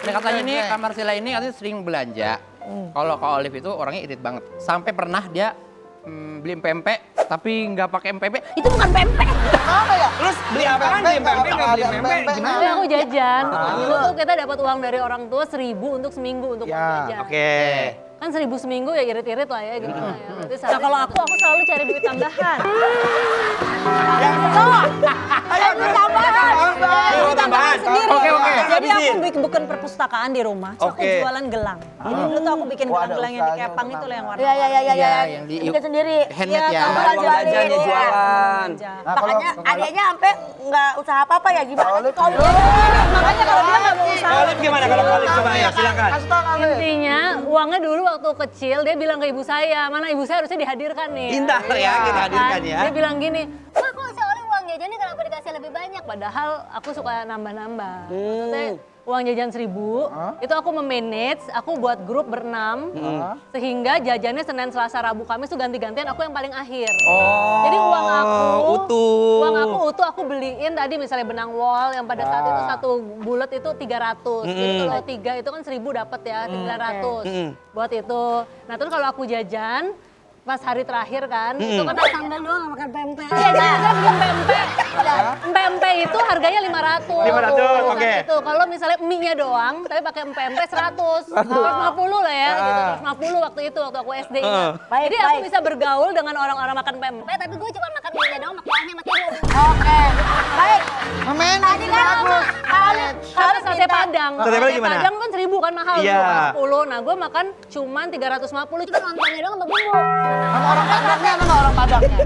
Nah, katanya nih Kak Marcella ini katanya sering belanja. Kalau Kak Olive itu orangnya irit banget. Sampai pernah dia beli pempek tapi nggak pakai pempek. Itu bukan pempek. Apa ya? Terus beli apaan? Beli pempek nggak beli pempek? Gimana? Tapi aku jajan. Dulu tuh kita dapat uang dari orang tua 1.000 untuk seminggu untuk uang jajan. Oke. Kan 1.000 seminggu ya irit-irit lah ya gitu lah ya. Berarti Nah kalau aku selalu cari duit tambahan. Ayo tambahan. Duit tambahan. Sendiri. Oke. Jadi aku Habisin. bikin bukan perpustakaan di rumah. So aku Oke. jualan gelang. Dulu tuh aku bikin Wah, ada gelang-gelang yang di usahanya kepang untuk itu loh yang warna. Iya, yang di bikin sendiri. handmade ya. tambah. Tambahan uang jajan dia jualan. Nah, kalau Makanya adiknya sampai nggak usaha apa-apa ya gimana? Olive Kalau Makanya kalau dia nggak mau usaha. Olive gimana? Kalau Olive coba ya, silakan. kasih tau Olive. Intinya uangnya dulu waktu kecil dia bilang ke ibu saya, mana ibu saya harusnya dihadirkan nih. Indah ya, kita hadirkan ya. Dia bilang gini, "Ma, kok seorang uang jajannya kenapa dikasih lebih banyak?" Padahal aku suka nambah-nambah. Maksudnya uang jajan 1.000, itu aku memanage, aku buat grup berenam, sehingga jajannya Senin, Selasa, Rabu, Kamis tuh ganti-gantian aku yang paling akhir. Oh, Jadi uang aku utuh. Uang aku utuh aku beliin tadi misalnya benang wol yang pada saat itu satu bulat itu 300. Jadi kalau 3 itu kan 1.000 dapat ya, 900. Buat itu. Nah, terus kalau aku jajan pas hari terakhir kan, itu kan sambal doang nggak makan pempek. iya, jadi saya bikin pempek. Pempek itu harganya 500. 500, oke. Itu kalau misalnya mie-nya doang, tapi pakai pempek 100. 150 lah ya, gitu. 150 waktu itu, waktu aku SD. ingat. Baik, Jadi aku baik. bisa bergaul dengan orang-orang makan pempek. Tapi gue cuma makan mie doang, makan sama tidur. Oke, baik. Memen, Tadi kan bagus. Sama sate Padang. Sate Padang gimana? Padang kan 1.000 kan mahal Iya. tuh, 10. Nah, gue makan cuman 350. Itu nontonnya doang sama bumbu. Nama orang Padangnya, nama orang Padangnya.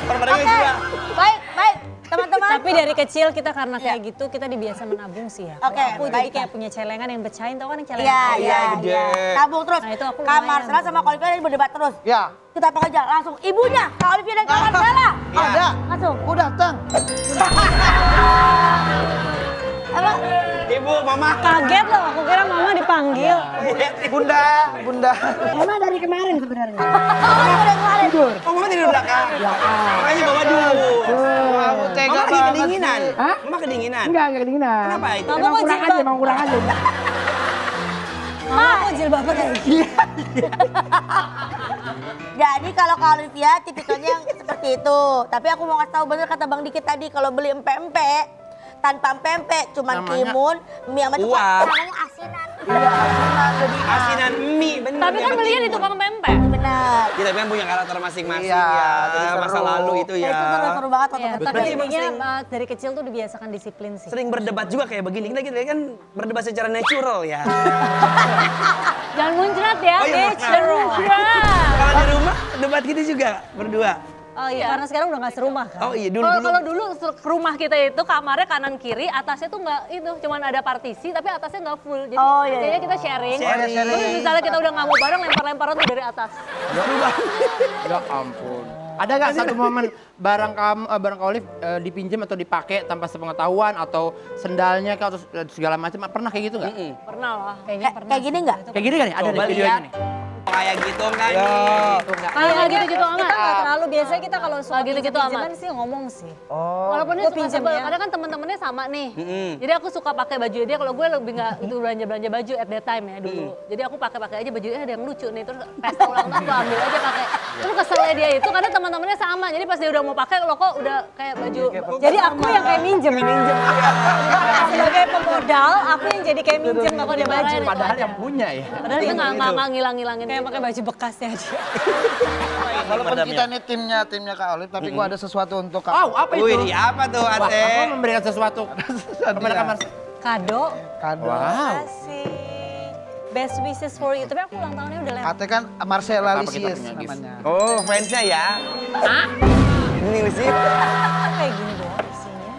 Orang-orangnya Oke, juga. baik, baik. Teman-teman. Tapi dari kecil kita karena kayak gitu kita dibiasa menabung sih ya. Oke, Aku jadi baik. kayak punya celengan yang pecahin, tau kan yang celengan? Iya, iya, gede. iya. Tabung terus. Nah, itu aku Kak lumayan. Marcella sama Kak Olivia ini berdebat terus. Ya, Kita apa aja langsung ibunya Kak Olivia dan Kak Marcella. ada. Langsung. Udah, Tang. Apa? Ibu, mama. Kaget loh, aku kira mama dipanggil. Bunda, Bunda. Emang dari kemarin sebenarnya. Oh, dari kemarin. Oh, mama tidur belakang. Makanya bawa dulu. Kamu tega Mama lagi banget kedinginan. sih. Mama kedinginan. Enggak kedinginan. Kenapa itu? Mama Emang kok kurang aja, jilbab? emang kurang aja. Mama kok jilbabnya kayak gitu? Jadi kalau Kak Olivia tipikalnya yang seperti itu. Tapi aku mau kasih tahu bener kata Bang Dikit tadi kalau beli empek-empek tanpa empek cuman Namanya? timun, mie sama coklat. Uap. Namanya asinan. Iya, asinan jadi. Asinan mie, bener. Tapi kan belinya di tukang pempek. Benar. Kita kan punya karakter masing-masing Iya, ya. jadi seru. Masa lalu itu ya. Itu seru banget waktu Ya, kecil. tapi Berarti emang intinya sering- dari kecil tuh dibiasakan disiplin sih. Sering berdebat juga kayak begini. Kita kan berdebat secara natural ya. Jangan muncrat ya. Oh iya, Jangan muncrat. Kalau di rumah debat gitu juga berdua. Oh iya, karena sekarang udah gak serumah kan? Oh iya, dulu Kalau dulu rumah kita itu kamarnya kanan kiri, atasnya tuh nggak itu, cuman ada partisi tapi atasnya nggak full. Jadi Oh, iya, biasanya iya. kita sharing. Sharing. Terus misalnya kita udah nggak mau bareng, lempar-lemparan tuh dari atas. Ya ampun. Ada nggak satu momen barang kamu, barang Kak Olive dipinjam atau dipakai tanpa sepengetahuan atau sendalnya atau segala macam? Pernah kayak gitu nggak? Pernah lah. Kayaknya pernah. Kayak gini nggak? Kayak gini kan ya? Ada Coba di videonya lihat. nih. Kayak gitu enggak nih? Kalau nggak gitu-gitu Kita amat. nggak terlalu, biasanya kita kalau soal gitu-gitu pinjam-pinjaman amat. sih ngomong sih. Walaupun dia Gua suka pinjem sebel, ya. kadang kan teman-temannya sama nih. Jadi aku suka pakai baju dia. Kalau gue lebih nggak itu belanja baju at that time ya dulu. Jadi aku pakai aja baju ada yang lucu nih. Terus pesta ulang tahun gue ambil aja pakai. Terus keselnya dia itu karena teman-temannya sama. Jadi pas dia udah mau pakai lo kok udah kayak baju. Jadi aku yang kayak minjem. Sebagai pemodal, aku yang jadi kayak minjem nggak pakai baju. Padahal yang punya ya. Padahal itu nggak ngilang-ngilangin. Kayak pakai baju bekasnya aja. Walaupun kita nih timnya Kak Olive, tapi gua ada sesuatu untuk Kak. Oh, apa itu? Wih, apa tuh, Wah, Ate? kamu memberikan sesuatu kepada Kak Marcella. Kado. Kado. Wow. Kasih. Best wishes for you. Tapi aku ulang tahunnya udah lewat. Ate kan Marcella Apa kita Lisius punya gift? namanya. Oh, fansnya ya? Ini sih. Kayak gini doang isinya.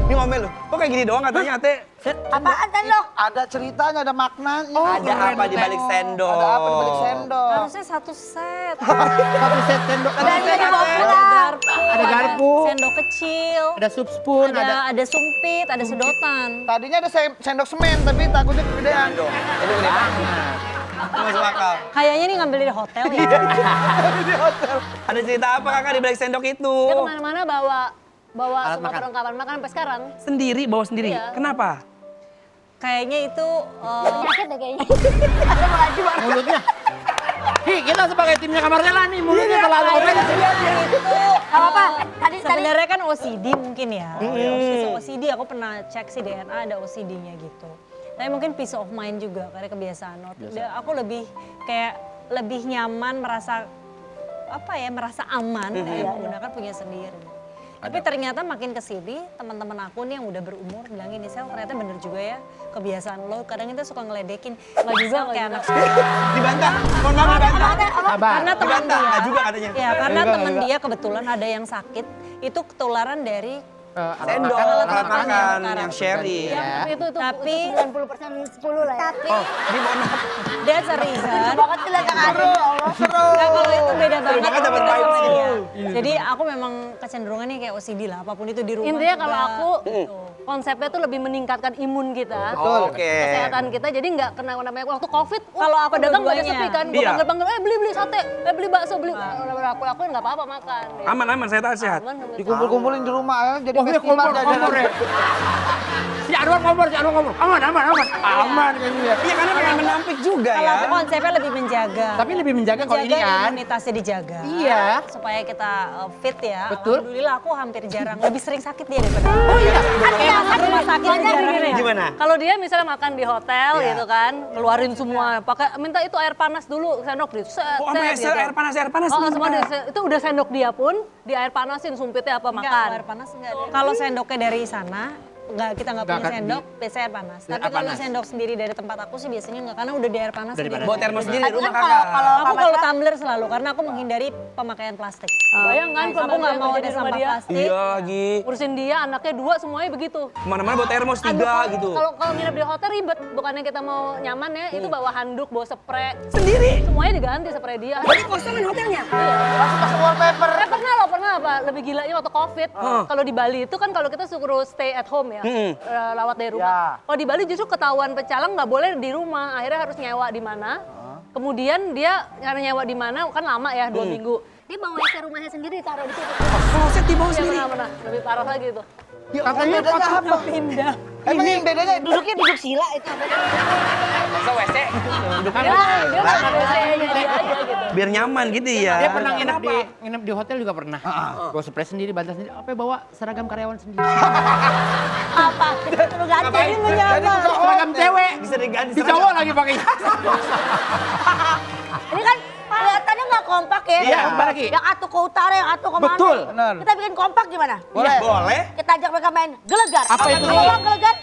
Ini ngomel loh. Kok kayak gini doang katanya, Ate? Apaan sendok? Ada ceritanya, ada maknanya. Ada apa di balik sendok? Ada apa di balik sendok? Harusnya satu set. Satu set sendok. Dan dia dibawa Ada pulang. garpu. Ada garpu. Sendok kecil. Ada soup spoon, ada Ada sumpit, ada sedotan. Tadinya ada sendok semen, tapi takutnya kegedean. Dong. Itu gede banget. Itu masuk akal. Kayaknya ini ngambil di hotel ya. Ada cerita apa kakak di balik sendok itu? Dia kemana-mana bawa Alat semua makan. perlengkapan makan sampai sekarang. Sendiri, bawa sendiri. Iya. Kenapa? kayaknya itu Penyakit deh kayaknya. Mulutnya. Hi, kita sebagai timnya Kamarela nih, mulutnya terlalu ofensif. Gak apa-apa. Tadi sebenarnya kan OCD mungkin ya. OCD aku pernah cek sih DNA ada OCD-nya gitu. Tapi mungkin peace of mind juga karena kebiasaan. Aku lebih nyaman merasa merasa aman menggunakan punya sendiri. Tapi ternyata makin kesini teman-teman aku nih yang udah berumur bilang ini Sel ternyata bener juga ya kebiasaan lo kadang kita suka ngeledekin nggak juga kayak anak Dibantah. Mohon maaf dibantah. Sabar. karena teman Dibantah, dia nggak juga katanya. ya karena teman dia kebetulan ada yang sakit itu ketularan dari Sendok, alat alat makan makan yang yang sharing. Ya. Tapi Tapi 90% 10 lah ya. Tapi Ini mohon maaf. that's a reason. banget sih lihat Kak Adin, ya Allah. Nah, kalau itu beda banget. banget dapat beda vibes sama ini. dia. Jadi aku memang kecenderungannya kayak OCD lah, apapun itu di rumah. Intinya juga. kalau aku konsepnya tuh lebih meningkatkan imun kita. Oke. Kesehatan kita jadi nggak kena namanya waktu Covid. Kalau aku pedagang nggak ada dua-duanya. sepi kan. Gue Iya. panggil-panggil, beli sate, beli bakso, beli. Aku lakuin nggak apa-apa makan. Ya. Aman, saya tahu sehat. Aman, aman. Dikumpul-kumpulin di rumah ya, jadi Wah, ini festival kompor jajanan. ya. Si Anwar kompor. Aman kayaknya. Iya karena pengen menampik juga Kalau ya. aku konsepnya lebih menjaga. Tapi lebih menjaga kalau ini kan. imunitasnya dijaga. Iya. Supaya kita fit ya. Betul. Alhamdulillah aku hampir jarang, lebih sering sakit dia daripada. Oh iya. Kayak masuk rumah sakit jarang. Gimana? Kalau dia misalnya makan di hotel gitu kan, keluarin semua, pakai minta itu air panas dulu, sendok di set, Oh, sampai set, air panas. Oh, semua itu udah sendok dia pun di air panasin sumpitnya apa Enggak, makan. air panas enggak ada. Kalau sendoknya dari sana, kita nggak punya akan sendok, biasanya air panas. Tapi air kalau panas. sendok sendiri dari tempat aku sih biasanya enggak, karena udah di air panas. Dari sendiri. panas. Bawa termos sendiri di rumah Kan kakak. Aku kalau tumbler selalu, karena aku menghindari pemakaian plastik. Bayang kan kalau Aku nggak dia mau kerja ada di rumah sampah dia. plastik. Iya lagi. Urusin dia, anaknya 2 semuanya begitu. Kemana-mana bawa termos 3 gitu. Kalau nginep di hotel ribet, bukannya kita mau nyaman ya, itu bawa handuk, bawa spray. Sendiri. Semuanya diganti spray dia. Jadi kosan hotelnya. Masuk wallpaper. Pernah apa? Lebih gilanya waktu Covid. Kalau di Bali itu kan kalau kita suruh stay at home ya, lawat dari rumah. Kalau di Bali justru ketahuan pecalang nggak boleh di rumah, akhirnya harus nyewa di mana. Kemudian dia karena nyewa di mana kan lama ya 2 minggu. Dia bawa ke rumahnya sendiri taruh di situ. Kloset dibawa Iya sendiri. benar. Lebih parah lagi itu. Katanya Bedanya apa? Pindah. Emang yang bedanya Duduknya duduk sila itu. Masa WC. Dia nggak ada saya-nya dia aja gitu. Biar nyaman gitu ya. Dia pernah nginep di hotel juga pernah. Bawa spray sendiri, bantal sendiri. Apa bawa seragam karyawan sendiri. Apa? Duduk ganti. Jadi bukan Seragam cewek. Bisa diganti. Di cowok lagi pakai. Ini kan kelihatannya nggak kompak ya. Iya, kembali lagi. Yang satu ke utara, yang satu ke mana. Betul. Benar. Kita bikin kompak gimana? Boleh. Kita ajak mereka main gelegar. Apa itu? Apa bang gelegar?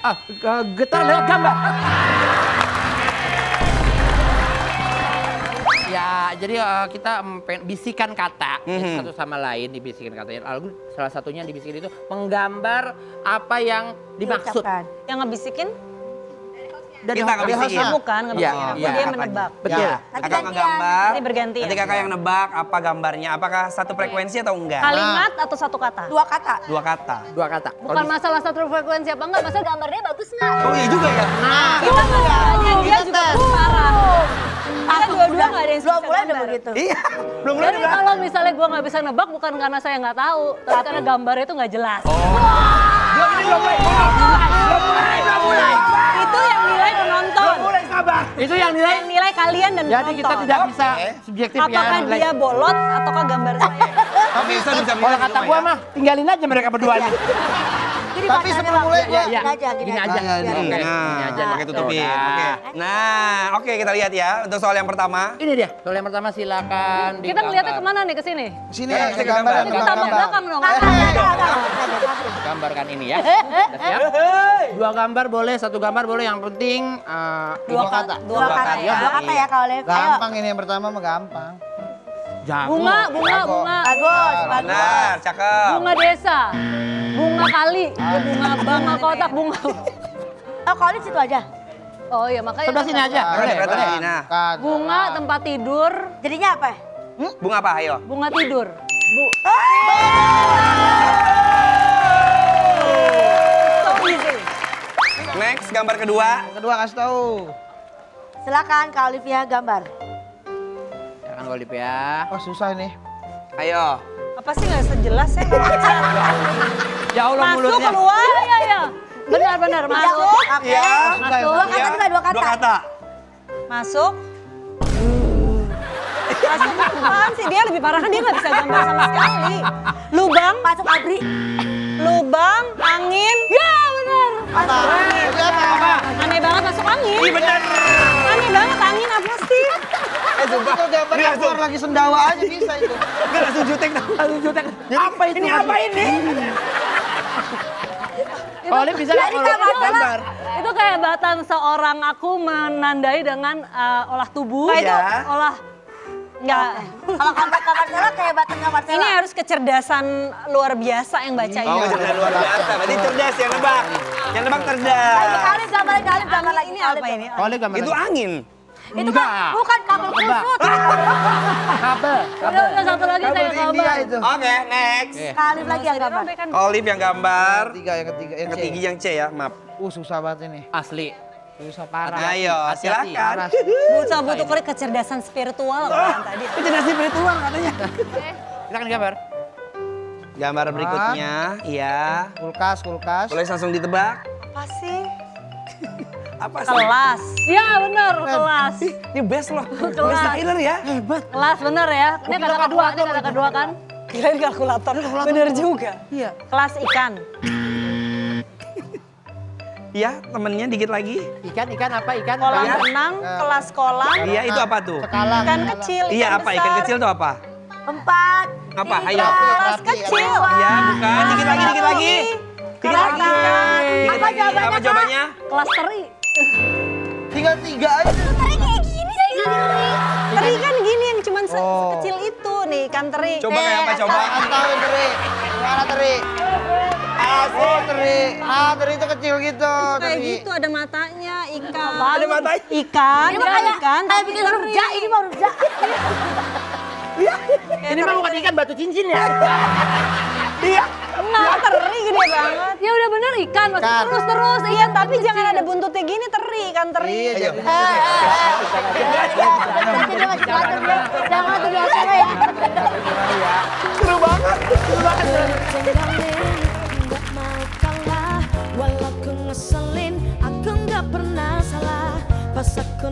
Getar lewat gambar. Ya, jadi kita bisikan kata satu sama lain dibisikin katanya. Lalu salah satunya dibisikin itu menggambar apa yang dimaksud. Diucapkan. Yang ngebisikin? Dan Kita nggak bisikin. Bukan, Iya, ngebisikin. iya. Dia menebak. Betul. Ya, Nanti kakak gantian. ngegambar. Nanti berganti Nanti ya? kakak yang nebak apa gambarnya. Apakah satu frekuensi atau enggak? Kalimat atau satu kata? 2 kata. 2 kata. Dua kata. Bukan masalah satu frekuensi apa enggak, masalah gambarnya bagus nggak? Oh iya juga ya. Kita nanya dia juga parah. Kita dua-dua nggak ada yang Belum bisa mulai udah gambar. begitu. Iya. Belum mulai Jadi juga. kalau misalnya gue nggak bisa nebak bukan karena saya nggak tahu, tapi karena gambarnya itu nggak jelas. Belum mulai. Itu yang nilai penonton. Itu yang nilai. Yang nilai kalian dan Jadi kita penonton. tidak bisa subjektif ya. Apakah nilai. dia bolot ataukah gambar saya? Bisa. Kalau kata gua mah tinggalin aja mereka berdua nih. Jadi Tapi bacanya, sebelum Bang. mulai Gini gua- aja, Gini gini aja. aja. Oke, gini Nah, aja. pakai tutupin. Udah. Oke. Nah, oke kita lihat ya untuk soal yang pertama. Ini dia. Soal yang pertama silakan Kita ngeliatnya kemana nih, ke sini? Sini Kita ya, gambar. gambar. Kita tambah belakang dong. gambarkan ini ya. Udah siap? 2 gambar boleh, 1 gambar boleh. Yang penting Dua kata. Dua kata ya. Dua kata ya kalau Lev. Ayo. Gampang ini yang pertama mah gampang. jago. Bunga. Bagus, bagus. Benar, cakep. Bunga desa. Bunga kali. Ya, bunga bunga kotak bunga. Oh, kalau di situ aja. Oh iya makanya. Sebelah sini aja. Boleh, Boleh. boleh. Nah, Bunga tempat tidur, Jadinya apa? bunga apa? Ayo. bunga tidur. So easy. Next, gambar kedua. Kedua kasih tahu. Silakan Kak Olivia gambar. Jangan golip ya. Oh susah ini. Ayo. Apa sih nggak sejelas ya? Ya Allah Masuk mulutnya. keluar. Iya. Benar benar. Masuk. Oke. Iya. Dua kata Iya. juga, dua kata. Dua kata. Masuk. Masuk apaan sih? Dia lebih parah kan dia nggak bisa gambar sama sekali. Lubang, Masuk abri. lubang, angin. Ya benar. Masuk angin. Aneh banget masuk angin. Ih bener. Aneh banget angin apa sih? Itu gambarnya keluar lagi sendawa aja bisa itu. Enggak langsung jutek. Langsung jutek. Apa itu? Ini apa ini? Kak Olive bisa nggak Jadi kalau nggak masalah. gambar? Itu kehebatan seorang aku menandai dengan olah tubuh. Iya. Itu olah Enggak. Kalau kamar Marcella kehebatan kamar Ini Marcella. harus kecerdasan luar biasa yang baca Oh, ini. cerdas luar biasa. Berarti cerdas yang nebak. Yang nebak cerdas. Lagi Alif, gambar lagi. Ini apa ini? Kak Olive gambar. Itu angin. Itu kan bukan kabel kusut. kabel. Udah satu lagi saya India gambar. itu. Oke, next. Kak Alif lagi yang gambar. Olive yang gambar. Yang ketiga, Yang ketiga yang C ya, maaf. susah banget ini. Asli. Susah parah. Ayo, Hati-hati. silakan. Butuh kecerdasan spiritual kan tadi. Kecerdasan spiritual katanya. Silakan gambar. Gambar berikutnya, iya. Kulkas. Boleh langsung ditebak. Apa sih? Apa sih? Kelas. Iya benar, kelas. Ini best loh. Kelas. Best Tyler ya. Hebat. Kelas benar ya. Ini kata kedua, ini kata kedua kan. Kirain kalkulator. Bener juga. Iya. Kelas ikan. Iya, temennya dikit lagi. Ikan apa? Ikan. Kolam Iya. renang, kelas kolam. Iya, itu apa tuh? Sekalang. Ikan kecil, Iya, apa? Ikan besar. kecil tuh apa? 4. Apa? Ayo. Kelas kecil. Iya, bukan. Dikit lagi, dikit lagi. Dikit lagi. Dikit Apa lagi. jawabannya, Apa Kak? jawabannya? Kelas teri. Tinggal 3 aja. Teri kayak gini sih. Teri kan gini yang cuman sekecil itu nih, ikan teri. Coba kayak apa? Coba. Jangan tahu teri. Gimana teri? Oh teri. Teri itu kecil gitu. Kayak Teri. gitu ada matanya, ikan. Ada matanya. Ikan, Ini mah kayak ikan. kayak bikin huruf ja, ini mah huruf ja. Ini mah bukan ikan batu cincin ya. Iya. Nah, teri gede banget. Ya udah bener ikan, masih Ikan. terus. Iya, tapi jangan ada buntutnya gini, teri, ikan teri. Iya, jadi. Jangan tuh biasa ya. Seru banget. Nggak mau kalah, walau ku ngeselin, aku nggak pernah salah. Pas aku